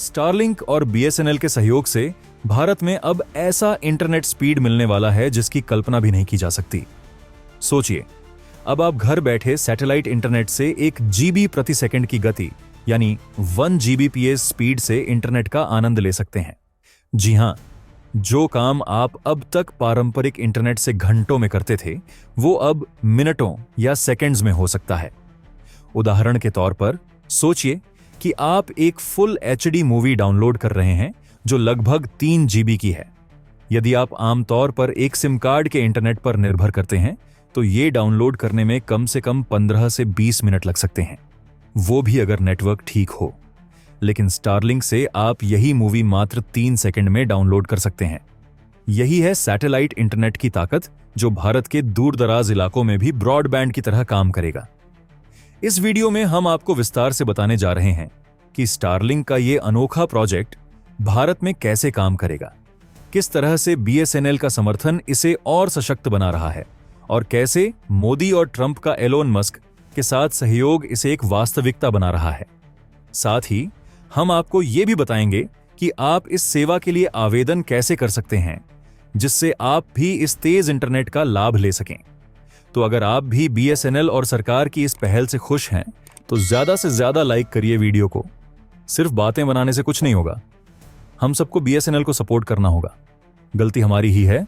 Starlink और BSNL के सहयोग से भारत में अब ऐसा इंटरनेट स्पीड मिलने वाला है जिसकी कल्पना भी नहीं की जा सकती। सोचिए, अब आप घर बैठे सैटेलाइट इंटरनेट से 1 GB प्रति सेकंड की गति यानी 1 Gbps स्पीड से इंटरनेट का आनंद ले सकते हैं। जी हां, जो काम आप अब तक पारंपरिक इंटरनेट से घंटों में करते थे, वो अब मिनटों या सेकंड्स में हो सकता है। उदाहरण के तौर पर सोचिए कि आप एक फुल HD मूवी डाउनलोड कर रहे हैं जो लगभग 3 GB की है। यदि आप आमतौर पर एक सिम कार्ड के इंटरनेट पर निर्भर करते हैं तो ये डाउनलोड करने में कम से कम 15 से 20 मिनट लग सकते हैं, वो भी अगर नेटवर्क ठीक हो। लेकिन स्टारलिंक से आप यही मूवी मात्र 3 सेकंड में डाउनलोड कर सकते हैं। यही है सैटेलाइट इंटरनेट की ताकत, जो भारत के दूर-दराज इलाकों में भी ब्रॉडबैंड की तरह काम करेगा। इस वीडियो में हम आपको विस्तार से बताने जा रहे हैं कि स्टारलिंक का ये अनोखा प्रोजेक्ट भारत में कैसे काम करेगा, किस तरह से बीएसएनएल का समर्थन इसे और सशक्त बना रहा है और कैसे मोदी और ट्रंप का एलोन मस्क के साथ सहयोग इसे एक वास्तविकता बना रहा है। साथ ही हम आपको ये भी बताएंगे कि आप इस सेवा के लिए आवेदन कैसे कर सकते हैं, जिससे आप भी इस तेज इंटरनेट का लाभ ले सकें। तो अगर आप भी बीएसएनएल और सरकार की इस पहल से खुश हैं तो ज्यादा से ज्यादा लाइक करिए वीडियो को। सिर्फ बातें बनाने से कुछ नहीं होगा, हम सबको बीएसएनएल को सपोर्ट करना होगा। गलती हमारी ही है,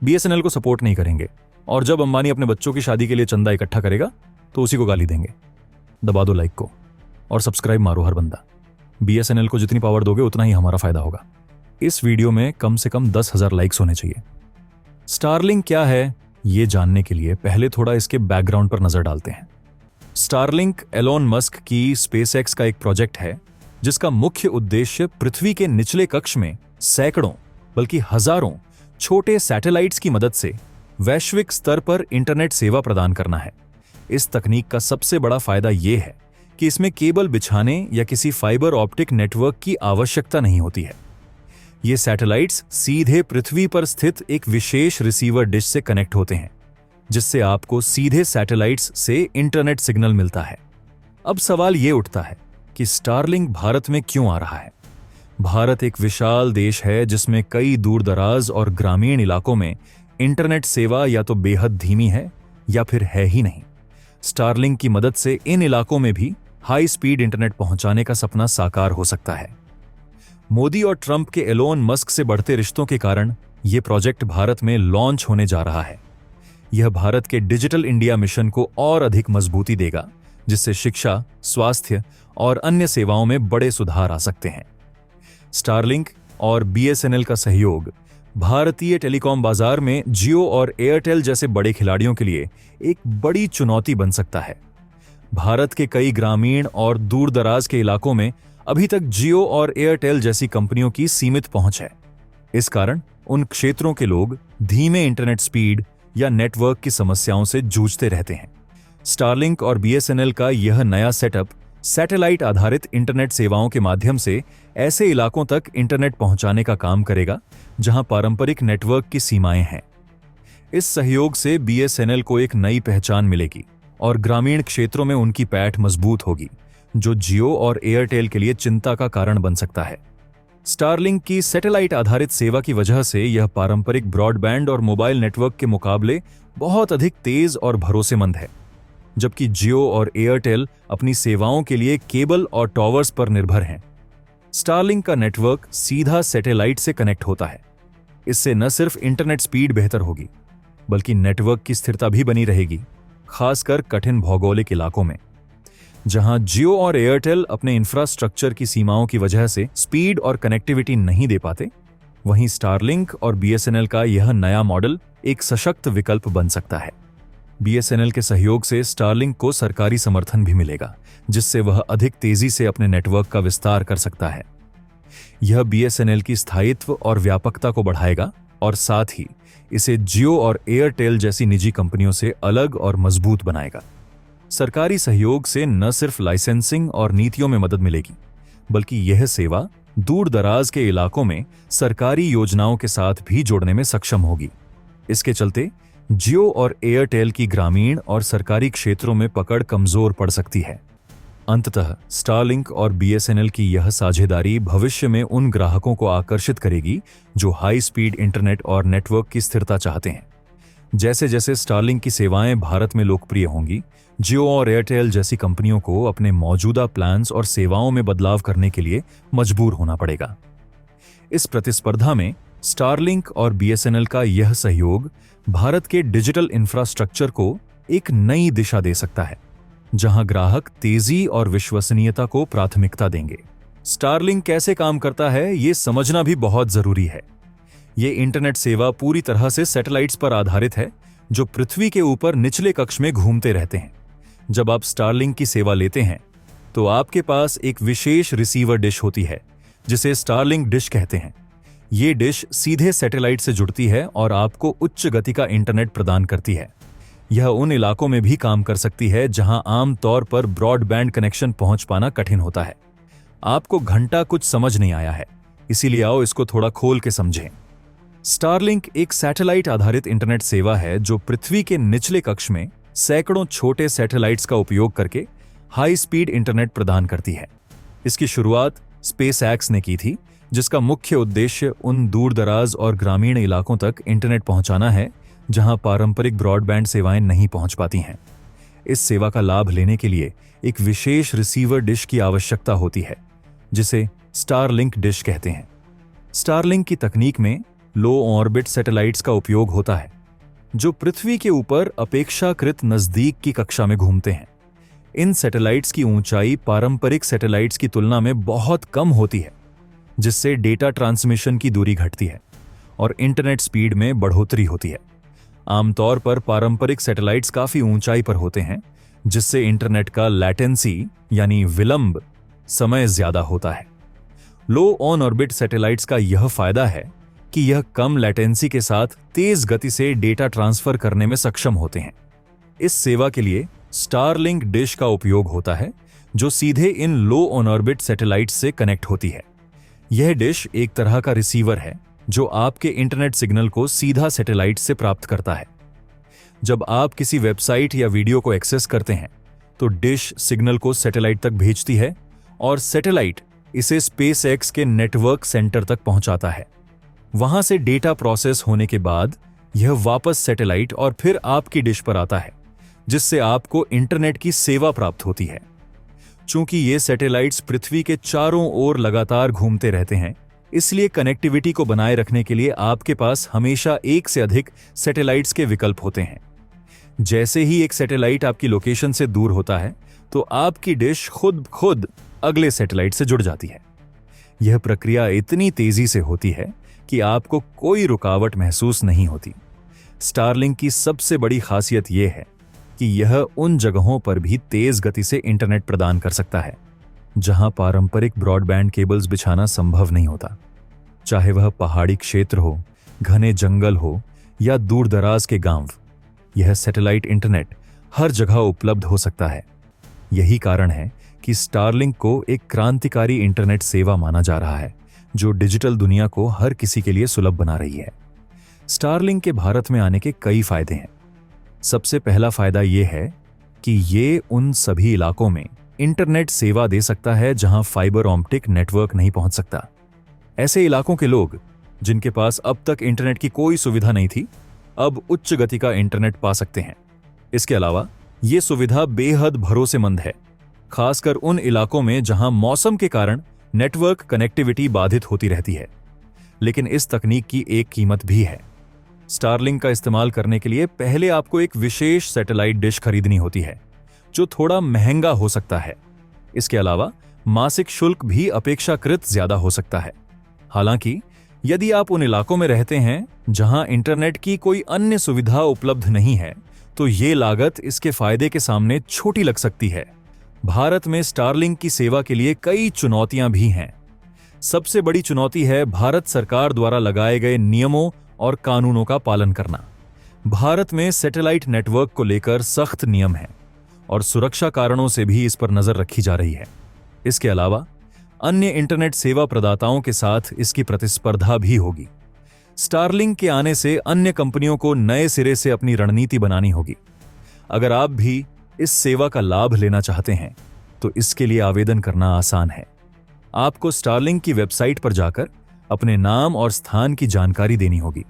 बीएसएनएल को सपोर्ट नहीं करेंगे और जब अंबानी अपने बच्चों की शादी के लिए चंदा इकट्ठा करेगा तो उसी को गाली देंगे। दबा दो लाइक को और सब्सक्राइब मारो हर बंदा। बीएसएनएल को जितनी पावर दोगे उतना ही हमारा फायदा होगा। इस वीडियो में कम से कम 10,000 लाइक्स होने चाहिए। स्टारलिंक क्या है, ये जानने के लिए पहले थोड़ा इसके बैकग्राउंड पर नजर डालते हैं। स्टारलिंक एलोन मस्क की स्पेसएक्स का एक प्रोजेक्ट है जिसका मुख्य उद्देश्य पृथ्वी के निचले कक्ष में सैकड़ों बल्कि हजारों छोटे सैटेलाइट्स की मदद से वैश्विक स्तर पर इंटरनेट सेवा प्रदान करना है। इस तकनीक का सबसे बड़ा फायदा यह है कि इसमें केबल बिछाने या किसी फाइबर ऑप्टिक नेटवर्क की आवश्यकता नहीं होती है। ये सैटेलाइट्स सीधे पृथ्वी पर स्थित एक विशेष रिसीवर डिश से कनेक्ट होते हैं, जिससे आपको सीधे सैटेलाइट्स से इंटरनेट सिग्नल मिलता है। अब सवाल ये उठता है कि स्टारलिंक भारत में क्यों आ रहा है। भारत एक विशाल देश है जिसमें कई दूर-दराज और ग्रामीण इलाकों में इंटरनेट सेवा या तो बेहद धीमी है या फिर है ही नहीं। स्टारलिंक की मदद से इन इलाकों में भी हाई स्पीड इंटरनेट पहुंचाने का सपना साकार हो सकता है। मोदी और ट्रंप के एलोन मस्क से बढ़ते रिश्तों के कारण यह प्रोजेक्ट भारत में लॉन्च होने जा रहा है। यह भारत के डिजिटल इंडिया मिशन को और अधिक मजबूती देगा, जिससे शिक्षा, स्वास्थ्य और अन्य सेवाओं में बड़े सुधार आ सकते हैं। स्टारलिंक और बीएसएनएल का सहयोग भारतीय टेलीकॉम बाजार में जियो और एयरटेल जैसे बड़े खिलाड़ियों के लिए एक बड़ी चुनौती बन सकता है। भारत के कई ग्रामीण और दूर-दराज के इलाकों में अभी तक जियो और एयरटेल जैसी कंपनियों की सीमित पहुंच है। इस कारण उन क्षेत्रों के लोग धीमे इंटरनेट स्पीड या नेटवर्क की समस्याओं से जूझते रहते हैं। स्टारलिंक और बीएसएनएल का यह नया सेटअप सैटेलाइट आधारित इंटरनेट सेवाओं के माध्यम से ऐसे इलाकों तक इंटरनेट पहुंचाने का काम करेगा जहां पारंपरिक नेटवर्क की सीमाएं हैं। इस सहयोग से बीएसएनएल को एक नई पहचान मिलेगी और ग्रामीण क्षेत्रों में उनकी पैठ मजबूत होगी, जो जियो और एयरटेल के लिए चिंता का कारण बन सकता है। स्टारलिंक की सैटेलाइट आधारित सेवा की वजह से यह पारंपरिक ब्रॉडबैंड और मोबाइल नेटवर्क के मुकाबले बहुत अधिक तेज और भरोसेमंद है, जबकि जियो और एयरटेल अपनी सेवाओं के लिए केबल और टॉवर्स पर निर्भर हैं। स्टारलिंक का नेटवर्क सीधा सैटेलाइट से कनेक्ट होता है। इससे न सिर्फ इंटरनेट स्पीड बेहतर होगी, बल्कि नेटवर्क की स्थिरता भी बनी रहेगी, खासकर कठिन भौगोलिक इलाकों में। जहां जियो और एयरटेल अपने इंफ्रास्ट्रक्चर की सीमाओं की वजह से स्पीड और कनेक्टिविटी नहीं दे पाते, वहीं स्टारलिंक और बीएसएनएल का यह नया मॉडल एक सशक्त विकल्प बन सकता है। बीएसएनएल के सहयोग से स्टारलिंक को सरकारी समर्थन भी मिलेगा, जिससे वह अधिक तेजी से अपने नेटवर्क का विस्तार कर सकता है। यह बीएसएनएल की स्थायित्व और व्यापकता को बढ़ाएगा और साथ ही इसे जियो और एयरटेल जैसी निजी कंपनियों से अलग और मजबूत बनाएगा। सरकारी सहयोग से न सिर्फ लाइसेंसिंग और नीतियों में मदद मिलेगी, बल्कि यह सेवा दूर-दराज के इलाकों में सरकारी योजनाओं के साथ भी जोड़ने में सक्षम होगी। इसके चलते जियो और एयरटेल की ग्रामीण और सरकारी क्षेत्रों में पकड़ कमजोर पड़ सकती है। अंततः स्टारलिंक और बीएसएनएल की यह साझेदारी भविष्य में उन ग्राहकों को आकर्षित करेगी जो हाई स्पीड इंटरनेट और नेटवर्क की स्थिरता चाहते हैं। जैसे जैसे स्टारलिंक की सेवाएं भारत में लोकप्रिय होंगी, जियो और एयरटेल जैसी कंपनियों को अपने मौजूदा प्लान्स और सेवाओं में बदलाव करने के लिए मजबूर होना पड़ेगा। इस प्रतिस्पर्धा में स्टारलिंक और बीएसएनएल का यह सहयोग भारत के डिजिटल इंफ्रास्ट्रक्चर को एक नई दिशा दे सकता है, जहां ग्राहक तेजी और विश्वसनीयता को प्राथमिकता देंगे। स्टारलिंक कैसे काम करता है, ये समझना भी बहुत जरूरी है। ये इंटरनेट सेवा पूरी तरह से सैटेलाइट्स पर आधारित है, जो पृथ्वी के ऊपर निचले कक्ष में घूमते रहते हैं। जब आप स्टारलिंक की सेवा लेते हैं, तो आपके पास एक विशेष रिसीवर डिश होती है, जिसे स्टारलिंक डिश कहते हैं। ये डिश सीधे सैटेलाइट से जुड़ती है और आपको उच्च गति का इंटरनेट प्रदान करती है। यह उन इलाकों में भी काम कर सकती है जहां आम तौर पर ब्रॉडबैंड कनेक्शन पहुंच पाना कठिन होता है। आपको घंटा कुछ समझ नहीं आया है, इसीलिए आओ इसको थोड़ा खोल के समझें। स्टारलिंक एक सैटेलाइट आधारित इंटरनेट सेवा है जो पृथ्वी के निचले कक्ष में सैकड़ों छोटे सैटेलाइट्स का उपयोग करके हाई स्पीड इंटरनेट प्रदान करती है। इसकी शुरुआत स्पेसएक्स ने की थी, जिसका मुख्य उद्देश्य उन दूरदराज और ग्रामीण इलाकों तक इंटरनेट पहुंचाना है जहां पारंपरिक ब्रॉडबैंड सेवाएं नहीं पहुंच पाती हैं। इस सेवा का लाभ लेने के लिए एक विशेष रिसीवर डिश की आवश्यकता होती है, जिसे स्टारलिंक डिश कहते हैं। स्टारलिंक की तकनीक में लो ऑर्बिट सैटेलाइट्स का उपयोग होता है, जो पृथ्वी के ऊपर अपेक्षाकृत नजदीक की कक्षा में घूमते हैं। इन सैटेलाइट्स की ऊंचाई पारंपरिक सैटेलाइट्स की तुलना में बहुत कम होती है, जिससे डेटा ट्रांसमिशन की दूरी घटती है और इंटरनेट स्पीड में बढ़ोतरी होती है। आमतौर पर पारंपरिक सैटेलाइट्स काफी ऊंचाई पर होते हैं, जिससे इंटरनेट का लैटेंसी यानी विलंब समय ज्यादा होता है। लो ऑन ऑर्बिट सैटेलाइट्स का यह फायदा है कि यह कम लैटेंसी के साथ तेज गति से डेटा ट्रांसफर करने में सक्षम होते हैं। इस सेवा के लिए स्टारलिंक डिश का उपयोग होता है, जो सीधे इन लो ऑन ऑर्बिट सैटेलाइट्स से कनेक्ट होती है। यह डिश एक तरह का रिसीवर है जो आपके इंटरनेट सिग्नल को सीधा सैटेलाइट से प्राप्त करता है। जब आप किसी वेबसाइट या वीडियो को एक्सेस करते हैं, तो डिश सिग्नल को सैटेलाइट तक भेजती है और सैटेलाइट इसे स्पेसएक्स के नेटवर्क सेंटर तक पहुंचाता है। वहां से डेटा प्रोसेस होने के बाद यह वापस सैटेलाइट और फिर आपकी डिश पर आता है, जिससे आपको इंटरनेट की सेवा प्राप्त होती है। चूंकि ये सैटेलाइट्स पृथ्वी के चारों ओर लगातार घूमते रहते हैं, इसलिए कनेक्टिविटी को बनाए रखने के लिए आपके पास हमेशा एक से अधिक सैटेलाइट्स के विकल्प होते हैं। जैसे ही एक सैटेलाइट आपकी लोकेशन से दूर होता है, तो आपकी डिश खुद अगले सैटेलाइट से जुड़ जाती है। यह प्रक्रिया इतनी तेजी से होती है कि आपको कोई रुकावट महसूस नहीं होती। स्टारलिंक की सबसे बड़ी खासियत यह है कि यह उन जगहों पर भी तेज गति से इंटरनेट प्रदान कर सकता है जहां पारंपरिक ब्रॉडबैंड केबल्स बिछाना संभव नहीं होता। चाहे वह पहाड़ी क्षेत्र हो, घने जंगल हो या दूरदराज के गांव, यह सैटेलाइट इंटरनेट हर जगह उपलब्ध हो सकता है। यही कारण है कि स्टारलिंक को एक क्रांतिकारी इंटरनेट सेवा माना जा रहा है, जो डिजिटल दुनिया को हर किसी के लिए सुलभ बना रही है। स्टारलिंक के भारत में आने के कई फायदे हैं। सबसे पहला फायदा यह है कि ये उन सभी इलाकों में इंटरनेट सेवा दे सकता है जहां फाइबर ऑप्टिक नेटवर्क नहीं पहुंच सकता। ऐसे इलाकों के लोग जिनके पास अब तक इंटरनेट की कोई सुविधा नहीं थी, अब उच्च गति का इंटरनेट पा सकते हैं। इसके अलावा ये सुविधा बेहद भरोसेमंद है, खासकर उन इलाकों में जहां मौसम के कारण नेटवर्क कनेक्टिविटी बाधित होती रहती है। लेकिन इस तकनीक की एक कीमत भी है। स्टारलिंक का इस्तेमाल करने के लिए पहले आपको एक विशेष सैटेलाइट डिश खरीदनी होती है, जो थोड़ा महंगा हो सकता है। इसके अलावा मासिक शुल्क भी अपेक्षाकृत ज्यादा हो सकता है। हालांकि यदि आप उन इलाकों में रहते हैं जहां इंटरनेट की कोई अन्य सुविधा उपलब्ध नहीं है, तो ये लागत इसके फायदे के सामने छोटी लग सकती है। भारत में स्टारलिंक की सेवा के लिए कई चुनौतियां भी हैं। सबसे बड़ी चुनौती है भारत सरकार द्वारा लगाए गए नियमों और कानूनों का पालन करना। भारत में सैटेलाइट नेटवर्क को लेकर सख्त नियम हैं और सुरक्षा कारणों से भी इस पर नजर रखी जा रही है। इसके अलावा अन्य इंटरनेट सेवा प्रदाताओं के साथ इसकी प्रतिस्पर्धा भी होगी। स्टारलिंक के आने से अन्य कंपनियों को नए सिरे से अपनी रणनीति बनानी होगी। अगर आप भी इस सेवा का लाभ लेना चाहते हैं, तो इसके लिए आवेदन करना आसान है। आपको स्टारलिंक की वेबसाइट पर जाकर अपने नाम और स्थान की जानकारी देनी होगी।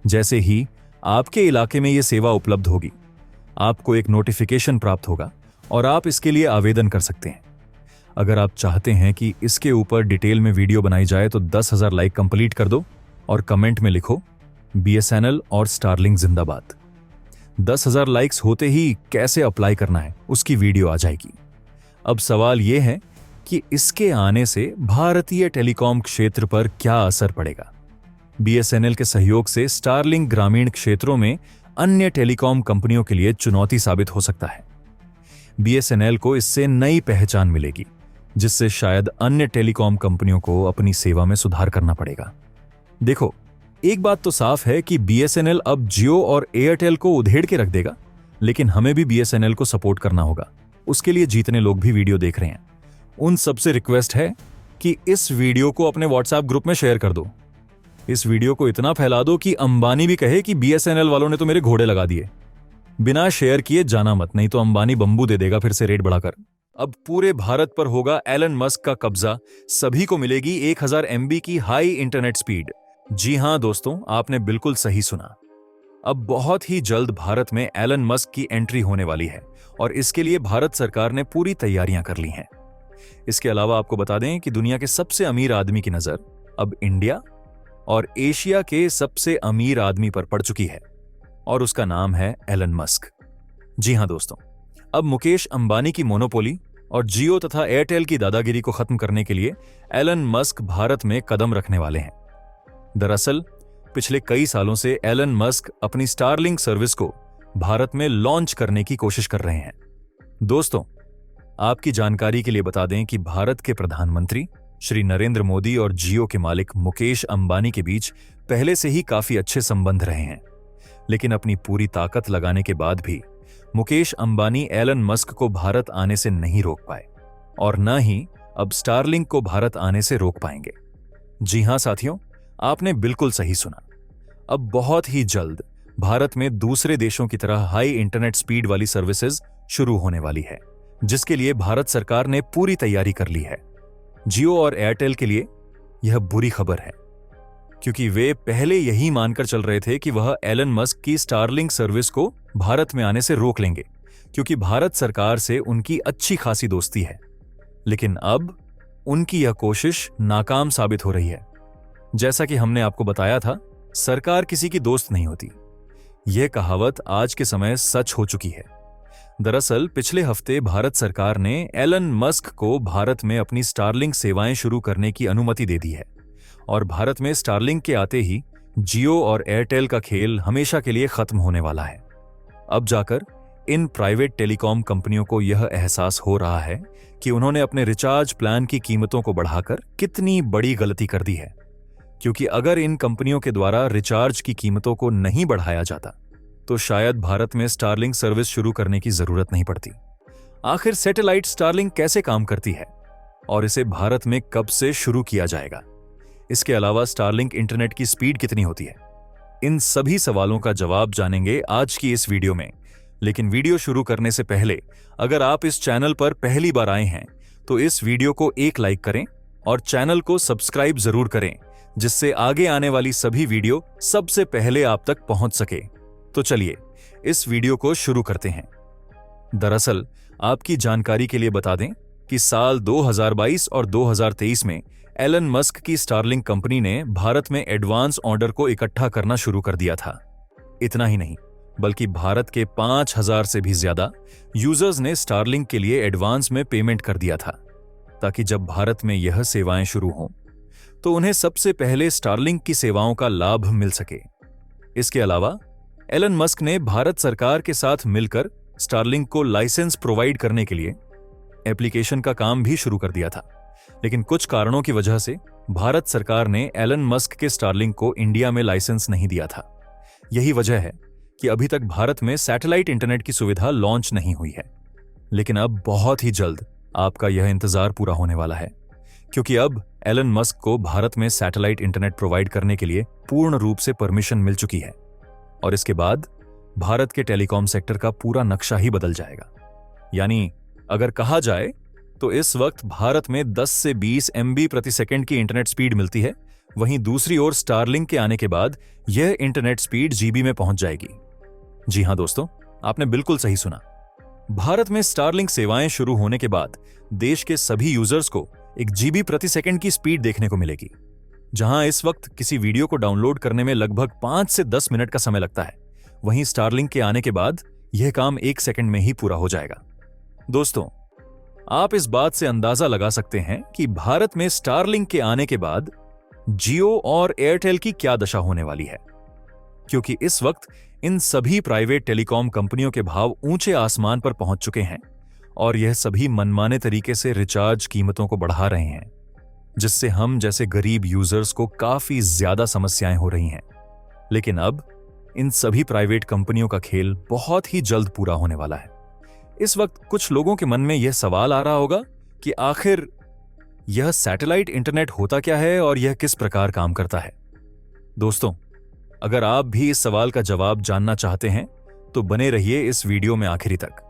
जैसे ही आपके इलाके में यह सेवा उपलब्ध होगी, आपको एक नोटिफिकेशन प्राप्त होगा और आप इसके लिए आवेदन कर सकते हैं। अगर आप चाहते हैं कि इसके ऊपर डिटेल में वीडियो बनाई जाए तो 10,000 लाइक कंप्लीट कर दो और कमेंट में लिखो BSNL और स्टारलिंक जिंदाबाद। 10,000 लाइक्स होते ही कैसे अप्लाई करना है उसकी वीडियो आ जाएगी। अब सवाल यह है कि इसके आने से भारतीय टेलीकॉम क्षेत्र पर क्या असर पड़ेगा। BSNL के सहयोग से स्टारलिंक ग्रामीण क्षेत्रों में अन्य टेलीकॉम कंपनियों के लिए चुनौती साबित हो सकता है। BSNL को इससे नई पहचान मिलेगी, जिससे शायद अन्य टेलीकॉम कंपनियों को अपनी सेवा में सुधार करना पड़ेगा। देखो, एक बात तो साफ है कि BSNL अब जियो और एयरटेल को उधेड़ के रख देगा, लेकिन हमें भी BSNL को सपोर्ट करना होगा। उसके लिए जितने लोग भी वीडियो देख रहे हैं, उन सबसे रिक्वेस्ट है कि इस वीडियो को अपने WhatsApp ग्रुप में शेयर कर दो। इस वीडियो को इतना फैला दो कि अंबानी भी कहे कि BSNL वालों ने तो मेरे घोड़े लगा दिए। बिना शेयर किए जाना मत, नहीं तो अंबानी बंबू दे देगा फिर से रेट बढ़ाकर। अब पूरे भारत पर होगा एलन मस्क का कब्जा। सभी को मिलेगी 1000 MB की हाई इंटरनेट स्पीड। जी हां दोस्तों, आपने बिल्कुल सही सुना। अब बहुत ही जल्द भारत में एलन मस्क की एंट्री होने वाली है और इसके लिए भारत सरकार ने पूरी तैयारियां कर ली हैं। इसके अलावा आपको बता दें कि दुनिया के सबसे अमीर आदमी की नजर अब इंडिया और एशिया के सबसे अमीर आदमी पर पड़ चुकी है और उसका नाम है एलन मस्क। जी हां दोस्तों, अब मुकेश अंबानी की मोनोपोली और जियो तथा एयरटेल की दादागिरी को खत्म करने के लिए एलन मस्क भारत में कदम रखने वाले हैं। दरअसल पिछले कई सालों से एलन मस्क अपनी स्टारलिंक सर्विस को भारत में लॉन्च करने की कोशिश कर रहे हैं। दोस्तों, आपकी जानकारी के लिए बता दें कि भारत के प्रधानमंत्री श्री नरेंद्र मोदी और जियो के मालिक मुकेश अंबानी के बीच पहले से ही काफी अच्छे संबंध रहे हैं, लेकिन अपनी पूरी ताकत लगाने के बाद भी मुकेश अंबानी एलन मस्क को भारत आने से नहीं रोक पाए और न ही अब स्टारलिंक को भारत आने से रोक पाएंगे। जी हां साथियों, आपने बिल्कुल सही सुना। अब बहुत ही जल्द भारत में दूसरे देशों की तरह हाई इंटरनेट स्पीड वाली सर्विसेज शुरू होने वाली है, जिसके लिए भारत सरकार ने पूरी तैयारी कर ली है। जियो और एयरटेल के लिए यह बुरी खबर है, क्योंकि वे पहले यही मानकर चल रहे थे कि वह एलन मस्क की स्टारलिंक सर्विस को भारत में आने से रोक लेंगे, क्योंकि भारत सरकार से उनकी अच्छी खासी दोस्ती है। लेकिन अब उनकी यह कोशिश नाकाम साबित हो रही है। जैसा कि हमने आपको बताया था, सरकार किसी की दोस्त नहीं होती। यह कहावत आज के समय सच हो चुकी है। दरअसल पिछले हफ्ते भारत सरकार ने एलन मस्क को भारत में अपनी स्टारलिंक सेवाएं शुरू करने की अनुमति दे दी है और भारत में स्टारलिंक के आते ही जियो और एयरटेल का खेल हमेशा के लिए खत्म होने वाला है। अब जाकर इन प्राइवेट टेलीकॉम कंपनियों को यह एहसास हो रहा है कि उन्होंने अपने रिचार्ज प्लान की कीमतों को बढ़ाकर कितनी बड़ी गलती कर दी है, क्योंकि अगर इन कंपनियों के द्वारा रिचार्ज की कीमतों को नहीं बढ़ाया जाता तो शायद भारत में स्टारलिंक सर्विस शुरू करने की जरूरत नहीं पड़ती। आखिर सैटेलाइट स्टारलिंक कैसे काम करती है और इसे भारत में कब से शुरू किया जाएगा? इसके अलावा स्टारलिंक इंटरनेट की स्पीड कितनी होती है? इन सभी सवालों का जवाब जानेंगे आज की इस वीडियो में। लेकिन वीडियो शुरू करने से पहले अगर आप इस चैनल पर पहली बार आए हैं तो इस वीडियो को एक लाइक करें और चैनल को सब्सक्राइब जरूर करें, जिससे आगे आने वाली सभी वीडियो सबसे पहले आप तक पहुंच सके। तो चलिए इस वीडियो को शुरू करते हैं। दरअसल आपकी जानकारी के लिए बता दें कि साल 2022 और 2023 में एलन मस्क की स्टारलिंक कंपनी ने भारत में एडवांस ऑर्डर को इकट्ठा करना शुरू कर दिया था। इतना ही नहीं, बल्कि भारत के 5000 से भी ज्यादा यूजर्स ने स्टारलिंक के लिए एडवांस में पेमेंट कर दिया था, ताकि जब भारत में यह सेवाएं शुरू हों तो उन्हें सबसे पहले स्टारलिंक की सेवाओं का लाभ मिल सके। इसके अलावा एलन मस्क ने भारत सरकार के साथ मिलकर स्टारलिंक को लाइसेंस प्रोवाइड करने के लिए एप्लीकेशन का काम भी शुरू कर दिया था, लेकिन कुछ कारणों की वजह से भारत सरकार ने एलन मस्क के स्टारलिंक को इंडिया में लाइसेंस नहीं दिया था। यही वजह है कि अभी तक भारत में सैटेलाइट इंटरनेट की सुविधा लॉन्च नहीं हुई है। लेकिन अब बहुत ही जल्द आपका यह इंतजार पूरा होने वाला है, क्योंकि अब एलन मस्क को भारत में सैटेलाइट इंटरनेट प्रोवाइड करने के लिए पूर्ण रूप से परमिशन मिल चुकी है और इसके बाद भारत के टेलीकॉम सेक्टर का पूरा नक्शा ही बदल जाएगा। यानी अगर कहा जाए तो इस वक्त भारत में 10 से 20 MB प्रति सेकंड की इंटरनेट स्पीड मिलती है। वहीं दूसरी ओर स्टारलिंक के आने के बाद यह इंटरनेट स्पीड GB में पहुंच जाएगी। जी हां दोस्तों, आपने बिल्कुल सही सुना। भारत में स्टारलिंक सेवाएं शुरू होने के बाद देश के सभी यूजर्स को 1 GB प्रति सेकंड की स्पीड देखने को मिलेगी। जहां इस वक्त किसी वीडियो को डाउनलोड करने में लगभग 5 से 10 मिनट का समय लगता है, वहीं स्टारलिंक के आने के बाद यह काम 1 सेकंड में ही पूरा हो जाएगा। दोस्तों, आप इस बात से अंदाजा लगा सकते हैं कि भारत में स्टारलिंक के आने के बाद जियो और एयरटेल की क्या दशा होने वाली है, क्योंकि इस वक्त इन सभी प्राइवेट टेलीकॉम कंपनियों के भाव ऊंचे आसमान पर पहुंच चुके हैं और यह सभी मनमाने तरीके से रिचार्ज कीमतों को बढ़ा रहे हैं, जिससे हम जैसे गरीब यूजर्स को काफी ज्यादा समस्याएं हो रही हैं। लेकिन अब इन सभी प्राइवेट कंपनियों का खेल बहुत ही जल्द पूरा होने वाला है। इस वक्त कुछ लोगों के मन में यह सवाल आ रहा होगा कि आखिर यह सैटेलाइट इंटरनेट होता क्या है और यह किस प्रकार काम करता है। दोस्तों, अगर आप भी इस सवाल का जवाब जानना चाहते हैं तो बने रहिए इस वीडियो में आखिरी तक।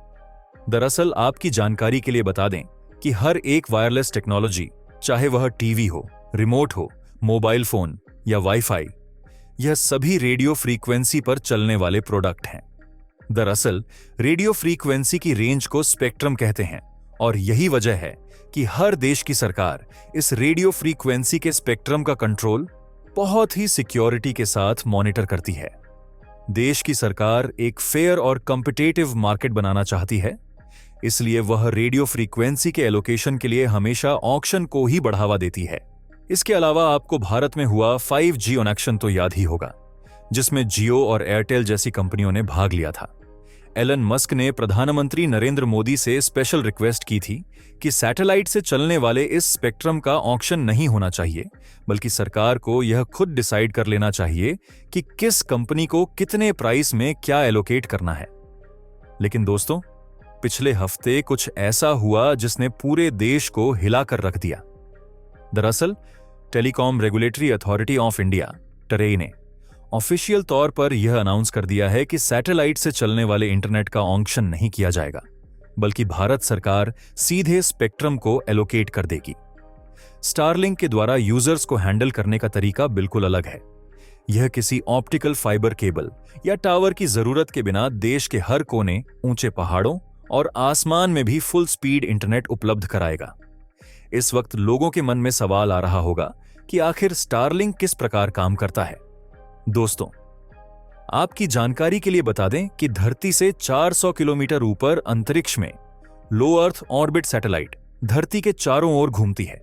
दरअसल आपकी जानकारी के लिए बता दें कि हर एक वायरलेस टेक्नोलॉजी, चाहे वह टीवी हो, रिमोट हो, मोबाइल फोन या वाईफाई, यह सभी रेडियो फ्रीक्वेंसी पर चलने वाले प्रोडक्ट हैं। दरअसल रेडियो फ्रीक्वेंसी की रेंज को स्पेक्ट्रम कहते हैं और यही वजह है कि हर देश की सरकार इस रेडियो फ्रीक्वेंसी के स्पेक्ट्रम का कंट्रोल बहुत ही सिक्योरिटी के साथ मॉनिटर करती है। देश की सरकार एक फेयर और कॉम्पिटिटिव मार्केट बनाना चाहती है, इसलिए वह रेडियो फ्रीक्वेंसी के एलोकेशन के लिए हमेशा ऑक्शन को ही बढ़ावा देती है। इसके अलावा आपको भारत में हुआ 5G ऑक्शन तो याद ही होगा, जिसमें जियो और एयरटेल जैसी कंपनियों ने भाग लिया था। एलन मस्क ने प्रधानमंत्री नरेंद्र मोदी से स्पेशल रिक्वेस्ट की थी कि सैटेलाइट से चलने वाले इस स्पेक्ट्रम का ऑक्शन नहीं होना चाहिए, बल्कि सरकार को यह खुद डिसाइड कर लेना चाहिए कि किस कंपनी को कितने प्राइस में क्या एलोकेट करना है। लेकिन दोस्तों, पिछले हफ्ते कुछ ऐसा हुआ जिसने पूरे देश को हिलाकर रख दिया। दरअसल telecom regulatory authority of India TRAI ने ऑफिशियल तौर पर यह अनाउंस कर दिया है कि सैटेलाइट से चलने वाले इंटरनेट का ऑक्शन नहीं किया जाएगा, बल्कि भारत सरकार सीधे स्पेक्ट्रम को एलोकेट कर देगी। स्टारलिंक के द्वारा यूजर्स को हैंडल करने का तरीका बिल्कुल अलग है। यह किसी ऑप्टिकल फाइबर केबल या टावर की जरूरत के बिना देश के हर कोने, ऊंचे पहाड़ों और आसमान में भी फुल स्पीड इंटरनेट उपलब्ध कराएगा। इस वक्त लोगों के मन में सवाल आ रहा होगा कि आखिर स्टारलिंक किस प्रकार काम करता है। दोस्तों, आपकी जानकारी के लिए बता दें कि धरती से 400 किलोमीटर ऊपर अंतरिक्ष में लो अर्थ ऑर्बिट सैटेलाइट धरती के चारों ओर घूमती है।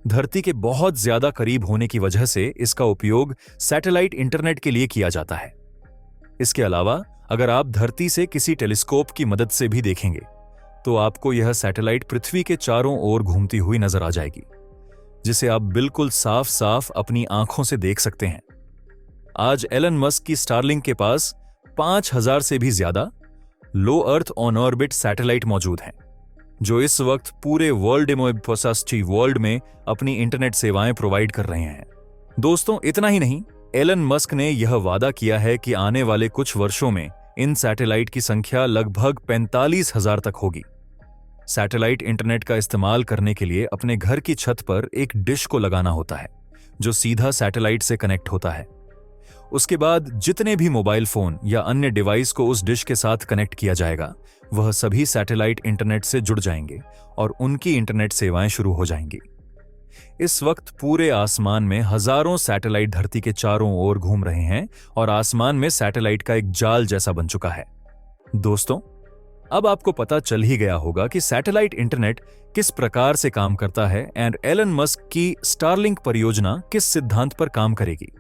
धरती के बहुत ज्यादा करीब होने की वजह से इसका उपयोग सैटेलाइट इंटरनेट के लिए किया जाता है। इसके अलावा अगर आप धरती से किसी टेलीस्कोप की मदद से भी देखेंगे तो आपको यह सैटेलाइट पृथ्वी के चारों ओर घूमती हुई नजर आ जाएगी, जिसे आप बिल्कुल साफ साफ अपनी आंखों से देख सकते हैं। आज एलन मस्क की स्टारलिंक के पास 5000 से भी ज्यादा लो अर्थ ऑन ऑर्बिट सैटेलाइट मौजूद हैं, जो इस वक्त पूरे वर्ल्ड में अपनी इंटरनेट सेवाएं प्रोवाइड कर रहे हैं। दोस्तों, इतना ही नहीं, एलन मस्क ने यह वादा किया है कि आने वाले कुछ वर्षों में इन सैटेलाइट की संख्या लगभग 45,000 तक होगी। सैटेलाइट इंटरनेट का इस्तेमाल करने के लिए अपने घर की छत पर एक डिश को लगाना होता है, जो सीधा सैटेलाइट से कनेक्ट होता है। उसके बाद जितने भी मोबाइल फोन या अन्य डिवाइस को उस डिश के साथ कनेक्ट किया जाएगा, वह सभी सैटेलाइट इंटरनेट से जुड़ जाएंगे और उनकी इंटरनेट सेवाएं शुरू हो जाएंगी। इस वक्त पूरे आसमान में हजारों सैटेलाइट धरती के चारों ओर घूम रहे हैं और आसमान में सैटेलाइट का एक जाल जैसा बन चुका है। दोस्तों, अब आपको पता चल ही गया होगा कि सैटेलाइट इंटरनेट किस प्रकार से काम करता है एंड एलन मस्क की स्टारलिंक परियोजना किस सिद्धांत पर काम करेगी।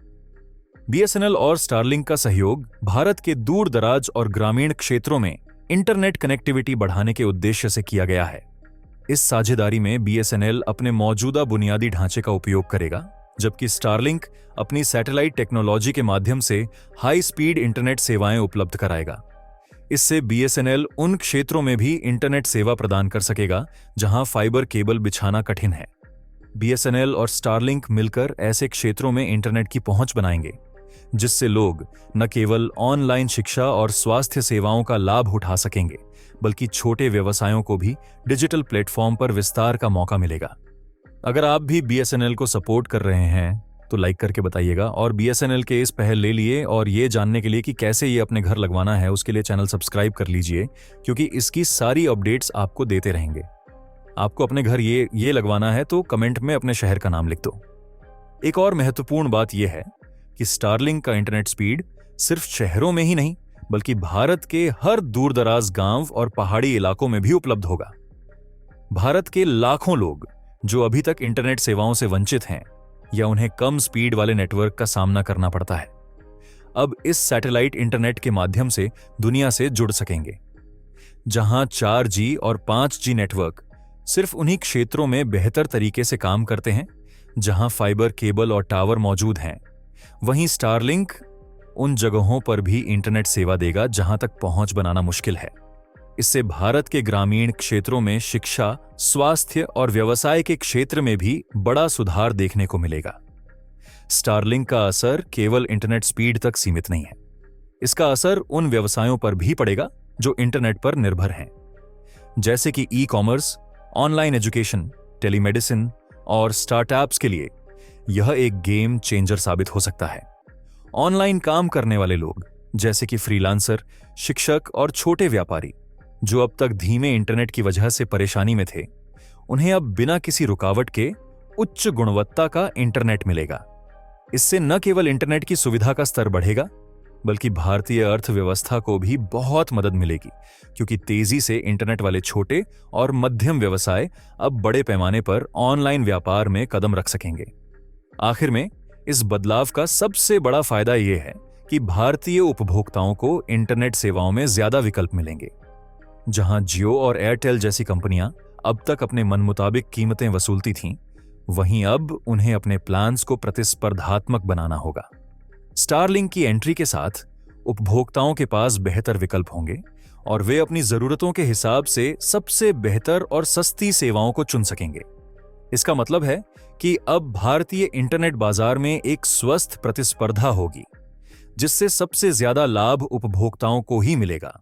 BSNL और स्टारलिंक का सहयोग भारत के दूर दराज और ग्रामीण क्षेत्रों में इंटरनेट कनेक्टिविटी बढ़ाने के उद्देश्य से किया गया है। इस साझेदारी में BSNL अपने मौजूदा बुनियादी ढांचे का उपयोग करेगा, जबकि स्टारलिंक अपनी सैटेलाइट टेक्नोलॉजी के माध्यम से हाई स्पीड इंटरनेट सेवाएं उपलब्ध कराएगा। इससे BSNL उन क्षेत्रों में भी इंटरनेट सेवा प्रदान कर सकेगा जहां फाइबर केबल बिछाना कठिन है। BSNL और स्टारलिंक मिलकर ऐसे क्षेत्रों में इंटरनेट की पहुंच बनाएंगे जिससे लोग न केवल ऑनलाइन शिक्षा और स्वास्थ्य सेवाओं का लाभ उठा सकेंगे, बल्कि छोटे व्यवसायों को भी डिजिटल प्लेटफॉर्म पर विस्तार का मौका मिलेगा। अगर आप भी बीएसएनएल को सपोर्ट कर रहे हैं तो लाइक करके बताइएगा, और बीएसएनएल के इस पहल ले लिए, और ये जानने के लिए कि कैसे ये अपने घर लगवाना है उसके लिए चैनल सब्सक्राइब कर लीजिए, क्योंकि इसकी सारी अपडेट्स आपको देते रहेंगे। आपको अपने घर ये लगवाना है तो कमेंट में अपने शहर का नाम लिख दो। एक और महत्वपूर्ण बात यह है कि स्टारलिंक का इंटरनेट स्पीड सिर्फ शहरों में ही नहीं, बल्कि भारत के हर दूरदराज गांव और पहाड़ी इलाकों में भी उपलब्ध होगा। भारत के लाखों लोग जो अभी तक इंटरनेट सेवाओं से वंचित हैं या उन्हें कम स्पीड वाले नेटवर्क का सामना करना पड़ता है, अब इस सैटेलाइट इंटरनेट के माध्यम से दुनिया से जुड़ सकेंगे। जहां 4G और 5G नेटवर्क सिर्फ उन्हीं क्षेत्रों में बेहतर तरीके से काम करते हैं जहां फाइबर केबल और टावर मौजूद हैं, वहीं स्टारलिंक उन जगहों पर भी इंटरनेट सेवा देगा जहां तक पहुंच बनाना मुश्किल है। इससे भारत के ग्रामीण क्षेत्रों में शिक्षा, स्वास्थ्य और व्यवसाय के क्षेत्र में भी बड़ा सुधार देखने को मिलेगा। स्टारलिंक का असर केवल इंटरनेट स्पीड तक सीमित नहीं है। इसका असर उन व्यवसायों पर भी पड़ेगा जो इंटरनेट पर निर्भर हैं, जैसे कि ई-कॉमर्स, ऑनलाइन एजुकेशन, टेलीमेडिसिन और स्टार्टअप्स के लिए यह एक गेम चेंजर साबित हो सकता है। ऑनलाइन काम करने वाले लोग जैसे कि फ्रीलांसर, शिक्षक और छोटे व्यापारी जो अब तक धीमे इंटरनेट की वजह से परेशानी में थे, उन्हें अब बिना किसी रुकावट के उच्च गुणवत्ता का इंटरनेट मिलेगा। इससे न केवल इंटरनेट की सुविधा का स्तर बढ़ेगा, बल्कि भारतीय अर्थव्यवस्था को भी बहुत मदद मिलेगी, क्योंकि तेजी से इंटरनेट वाले छोटे और मध्यम व्यवसाय अब बड़े पैमाने पर ऑनलाइन व्यापार में कदम रख सकेंगे। आखिर में इस बदलाव का सबसे बड़ा फायदा यह है कि भारतीय उपभोक्ताओं को इंटरनेट सेवाओं में ज्यादा विकल्प मिलेंगे। जहां जियो और एयरटेल जैसी कंपनियां अब तक अपने मनमुताबिक कीमतें वसूलती थीं, वहीं अब उन्हें अपने प्लान्स को प्रतिस्पर्धात्मक बनाना होगा। स्टारलिंक की एंट्री के साथ उपभोक्ताओं के पास बेहतर विकल्प होंगे और वे अपनी जरूरतों के हिसाब से सबसे बेहतर और सस्ती सेवाओं को चुन सकेंगे। इसका मतलब है कि अब भारतीय इंटरनेट बाजार में एक स्वस्थ प्रतिस्पर्धा होगी, जिससे सबसे ज्यादा लाभ उपभोक्ताओं को ही मिलेगा।